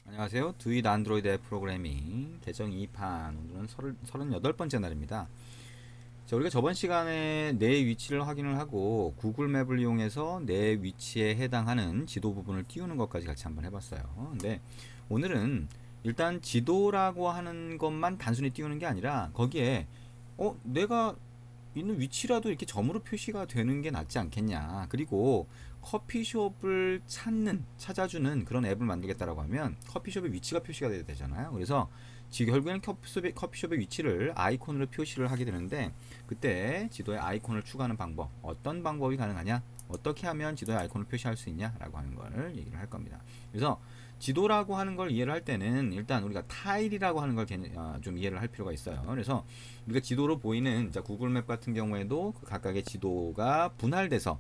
안녕하세요. 드윗 안드로이드 앱 프로그래밍 계정 2판 오늘은 38번째 날입니다. 자, 우리가 저번 시간에 내 위치를 확인을 하고 구글 맵을 이용해서 내 위치에 해당하는 지도 부분을 띄우는 것까지 같이 한번 해봤어요. 근데 오늘은 일단 지도라고 하는 것만 단순히 띄우는 게 아니라 거기에 내가 있는 위치라도 이렇게 점으로 표시가 되는 게 낫지 않겠냐. 그리고 커피숍을 찾아주는 그런 앱을 만들겠다라고 하면 커피숍의 위치가 표시가 돼야 되잖아요. 그래서 지금 결국에는 커피숍의 위치를 아이콘으로 표시를 하게 되는데, 그때 지도에 아이콘을 추가하는 방법, 어떤 방법이 가능하냐, 어떻게 하면 지도에 아이콘을 표시할 수 있냐라고 하는 걸 얘기를 할 겁니다. 그래서 지도라고 하는 걸 이해를 할 때는 일단 우리가 타일이라고 하는 걸 좀 이해를 할 필요가 있어요. 그래서 우리가 지도로 보이는 구글맵 같은 경우에도 그 각각의 지도가 분할돼서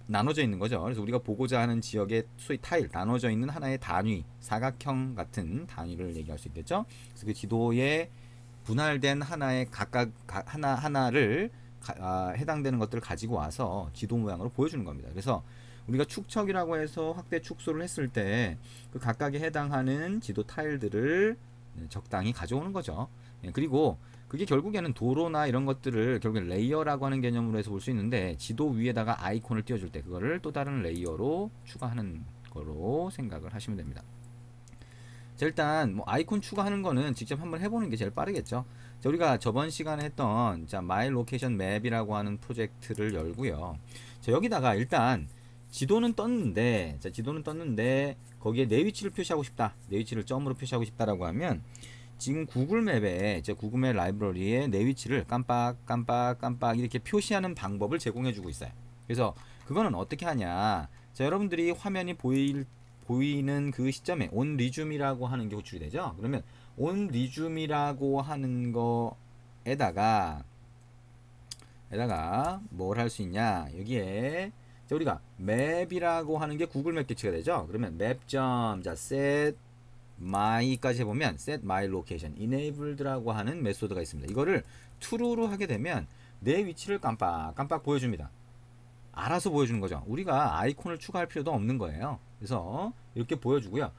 나눠져 있는 거죠. 그래서 우리가 보고자 하는 지역의 소위 타일, 나눠져 있는 하나의 단위, 사각형 같은 단위를 얘기할 수 있겠죠. 그래서 그 지도에 분할된 하나의 각각 하나를 해당되는 것들을 가지고 와서 지도 모양으로 보여주는 겁니다. 그래서 우리가 축척이라고 해서 확대 축소를 했을 때 그 각각에 해당하는 지도 타일들을 적당히 가져오는 거죠. 그리고 그게 결국에는 도로나 이런 것들을 결국에 레이어라고 하는 개념으로 해서 볼 수 있는데, 지도 위에다가 아이콘을 띄워줄 때 그거를 또 다른 레이어로 추가하는 거로 생각을 하시면 됩니다. 자, 일단 뭐 아이콘 추가하는 거는 직접 한번 해보는 게 제일 빠르겠죠. 자, 우리가 저번 시간에 했던 마이 로케이션 맵이라고 하는 프로젝트를 열고요. 자, 여기다가 일단 지도는 떴는데 거기에 내 위치를 표시하고 싶다, 내 위치를 점으로 표시하고 싶다라고 하면 지금 구글맵에 구글맵 라이브러리에 내 위치를 깜빡 이렇게 표시하는 방법을 제공해 주고 있어요. 그래서 그거는 어떻게 하냐. 자, 여러분들이 화면이 보이는 그 시점에 온 리줌이라고 하는 게 호출이 되죠. 그러면 온 리줌이라고 하는 거에다가 뭘 할 수 있냐. 여기에 우리가 맵이라고 하는 게 구글맵 개체가 되죠. 그러면 맵점 set my까지 해보면 set my location enabled라고 하는 메소드가 있습니다. 이거를 true로 하게 되면 내 위치를 깜빡 보여줍니다. 알아서 보여주는 거죠. 우리가 아이콘을 추가할 필요도 없는 거예요. 그래서 이렇게 보여주고요.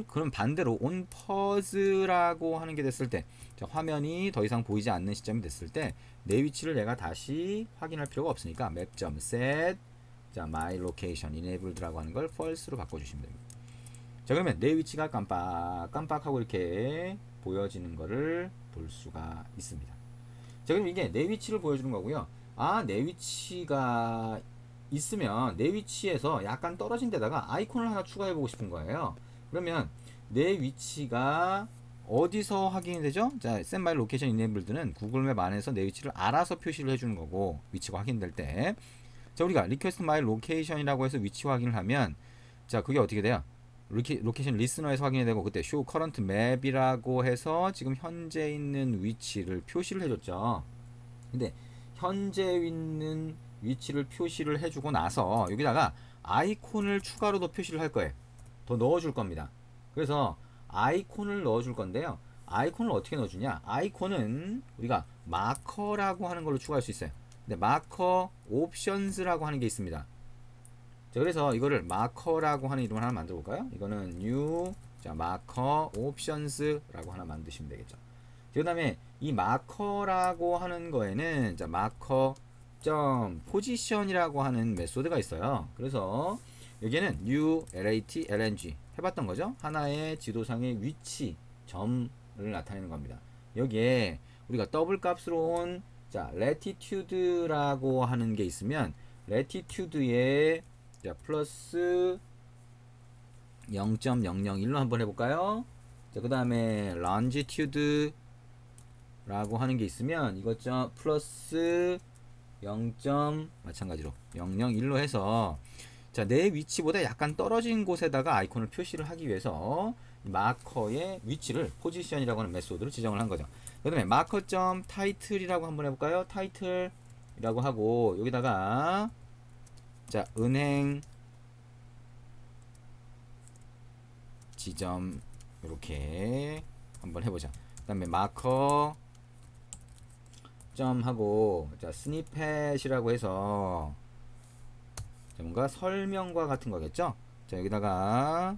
그럼 반대로 on pause라고 하는 게 됐을 때, 화면이 더 이상 보이지 않는 시점이 됐을 때 내 위치를 내가 다시 확인할 필요가 없으니까 map.set my location enabled라고 하는 걸 false로 바꿔주시면 됩니다. 자, 그러면 내 위치가 깜빡하고 이렇게 보여지는 거를 볼 수가 있습니다. 자, 그럼 이게 내 위치를 보여주는 거고요. 내 위치가 있으면 내 위치에서 약간 떨어진 데다가 아이콘을 하나 추가해 보고 싶은 거예요. 그러면 내 위치가 어디서 확인이 되죠? 자, Set My Location Enabled는 구글맵 안에서 내 위치를 알아서 표시를 해주는 거고, 위치가 확인될 때. 자, 우리가 Request My Location이라고 해서 위치 확인을 하면, 자, 그게 어떻게 돼요? 로케이션 리스너에서 확인이 되고, 그때 Show Current Map이라고 해서 지금 현재 있는 위치를 표시를 해줬죠. 근데 현재 있는 위치를 표시를 해주고 나서 여기다가 아이콘을 추가로 더 표시를 할 거예요. 더 넣어줄 겁니다. 그래서 아이콘을 넣어줄 건데요. 아이콘을 어떻게 넣어주냐? 아이콘은 우리가 마커라고 하는 걸로 추가할 수 있어요. 근데 마커 옵션스라고 하는 게 있습니다. 자, 그래서 이거를 마커라고 하는 이름을 하나 만들어 볼까요? 이거는 new 마커 옵션스라고 하나 만드시면 되겠죠. 그 다음에 이 마커라고 하는 거에는 마커 점 포지션이라고 하는 메소드가 있어요. 그래서 여기에는 new lat lng 해봤던 거죠. 하나의 지도상의 위치 점을 나타내는 겁니다. 여기에 우리가 더블 값으로 온 latitude라고 하는 게 있으면 latitude에 플러스 0.001로 한번 해볼까요? 자, 그 다음에 longitude 라고 하는 게 있으면 이것 플러스 0. 마찬가지로 001로 해서 내 위치보다 약간 떨어진 곳에다가 아이콘을 표시를 하기 위해서 마커의 위치를 포지션이라고 하는 메소드로 지정을 한 거죠. 그 다음에 마커.title이라고 한번 해볼까요? 타이틀이라고 하고 여기다가 은행 지점 이렇게 한번 해보자. 그 다음에 마커 점 하고 스니펫이라고 해서 뭔가 설명과 같은 거겠죠. 자, 여기다가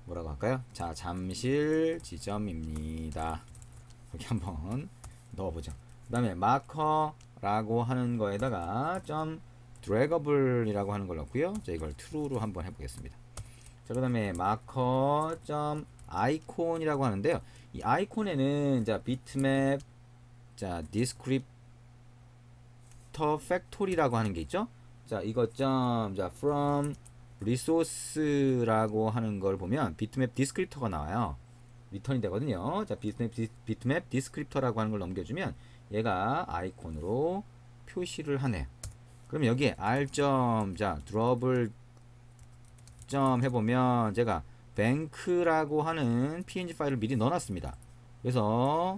뭐라고 할까요? 자, 잠실 지점입니다. 이렇게 한번 넣어보죠. 그 다음에 마커라고 하는 거에다가 점 드래거블이라고 하는 걸 넣고요. 자, 이걸 true로 한번 해보겠습니다. 자, 그 다음에 마커 점 아이콘이라고 하는데요. 이 아이콘에는 자 비트맵, 자 디스크립터 팩토리라고 하는 게 있죠. 자, 이것 점 자 from resource라고 하는 걸 보면 비트맵 디스크립터가 나와요. 리턴이 되거든요. 자, 비트맵 디스크립터라고 하는 걸 넘겨주면 얘가 아이콘으로 표시를 하네요. 그럼 여기에 r 자 드롭을 점 해보면 제가 뱅크라고 하는 png 파일을 미리 넣어놨습니다. 그래서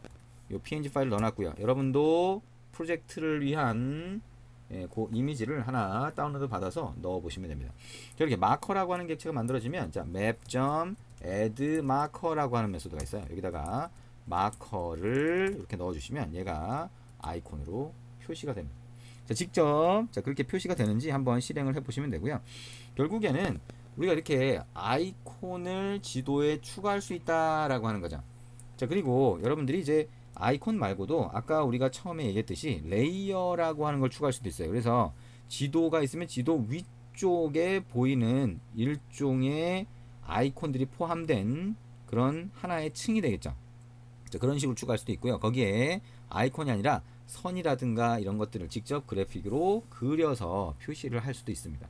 이 png 파일을 넣어놨고요. 여러분도 프로젝트를 위한 그 이미지를 하나 다운로드 받아서 넣어보시면 됩니다. 이렇게 마커라고 하는 객체가 만들어지면 자 map.add marker라고 하는 메소드가 있어요. 여기다가 마커를 이렇게 넣어주시면 얘가 아이콘으로 표시가 됩니다. 자, 직접 자 그렇게 표시가 되는지 한번 실행을 해보시면 되고요. 결국에는 우리가 이렇게 아이콘을 지도에 추가할 수 있다라고 하는 거죠. 자, 그리고 여러분들이 이제 아이콘 말고도 아까 우리가 처음에 얘기했듯이 레이어라고 하는 걸 추가할 수도 있어요. 그래서 지도가 있으면 지도 위쪽에 보이는 일종의 아이콘들이 포함된 그런 하나의 층이 되겠죠. 자, 그런 식으로 추가할 수도 있고요. 거기에 아이콘이 아니라 선이라든가 이런 것들을 직접 그래픽으로 그려서 표시를 할 수도 있습니다.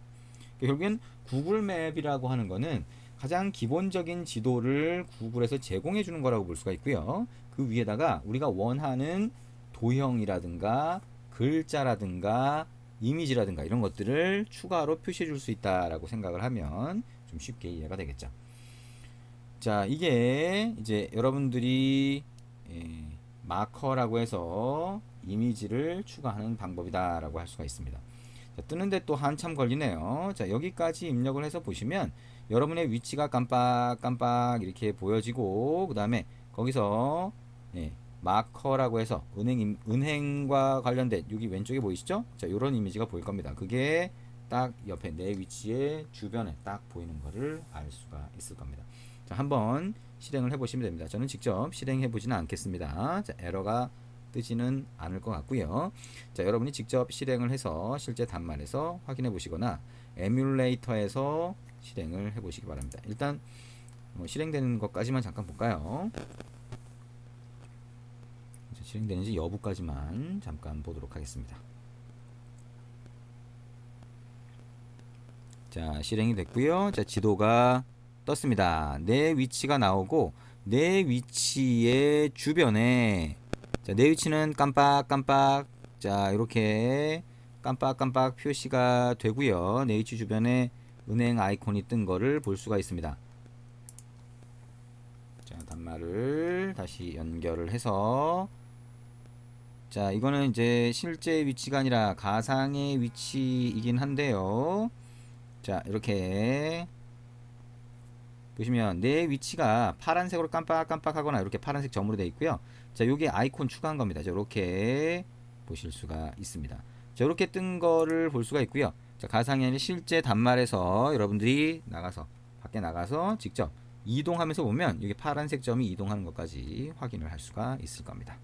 결국엔 구글 맵이라고 하는 거는 가장 기본적인 지도를 구글에서 제공해 주는 거라고 볼 수가 있고요. 그 위에다가 우리가 원하는 도형이라든가 글자라든가 이미지라든가 이런 것들을 추가로 표시해 줄 수 있다라고 생각을 하면 좀 쉽게 이해가 되겠죠. 자, 이게 이제 여러분들이 마커라고 해서 이미지를 추가하는 방법이다라고 할 수가 있습니다. 자, 뜨는데 또 한참 걸리네요. 자, 여기까지 입력을 해서 보시면 여러분의 위치가 깜빡깜빡 이렇게 보여지고 그 다음에 거기서 마커라고 해서 은행과 관련된 여기 왼쪽에 보이시죠? 자, 이런 이미지가 보일 겁니다. 그게 딱 옆에 내 위치에 주변에 딱 보이는 거를 알 수가 있을 겁니다. 자, 한번 실행을 해보시면 됩니다. 저는 직접 실행해 보지는 않겠습니다. 자, 에러가 뜨지는 않을 것 같고요. 자, 여러분이 직접 실행을 해서 실제 단말에서 확인해 보시거나 에뮬레이터에서 실행을 해 보시기 바랍니다. 일단 실행되는 것까지만 잠깐 볼까요? 실행되는지 여부까지만 잠깐 보도록 하겠습니다. 자, 실행이 됐고요. 자, 지도가 떴습니다. 내 위치가 나오고 내 위치의 주변에 자, 내 위치는 깜빡깜빡 자 이렇게 깜빡깜빡 표시가 되고요. 내 위치 주변에 은행 아이콘이 뜬 거를 볼 수가 있습니다. 자, 단말을 다시 연결을 해서 자, 이거는 이제 실제 위치가 아니라 가상의 위치이긴 한데요. 자, 이렇게 보시면 내 위치가 파란색으로 깜빡깜빡 하거나 이렇게 파란색 점으로 되어 있고요. 자, 요게 아이콘 추가한 겁니다. 자, 이렇게 보실 수가 있습니다. 자, 이렇게 뜬 거를 볼 수가 있고요. 자, 가상이 아니라 실제 단말에서 여러분들이 나가서 밖에 나가서 직접 이동하면서 보면 이게 파란색 점이 이동하는 것까지 확인을 할 수가 있을 겁니다.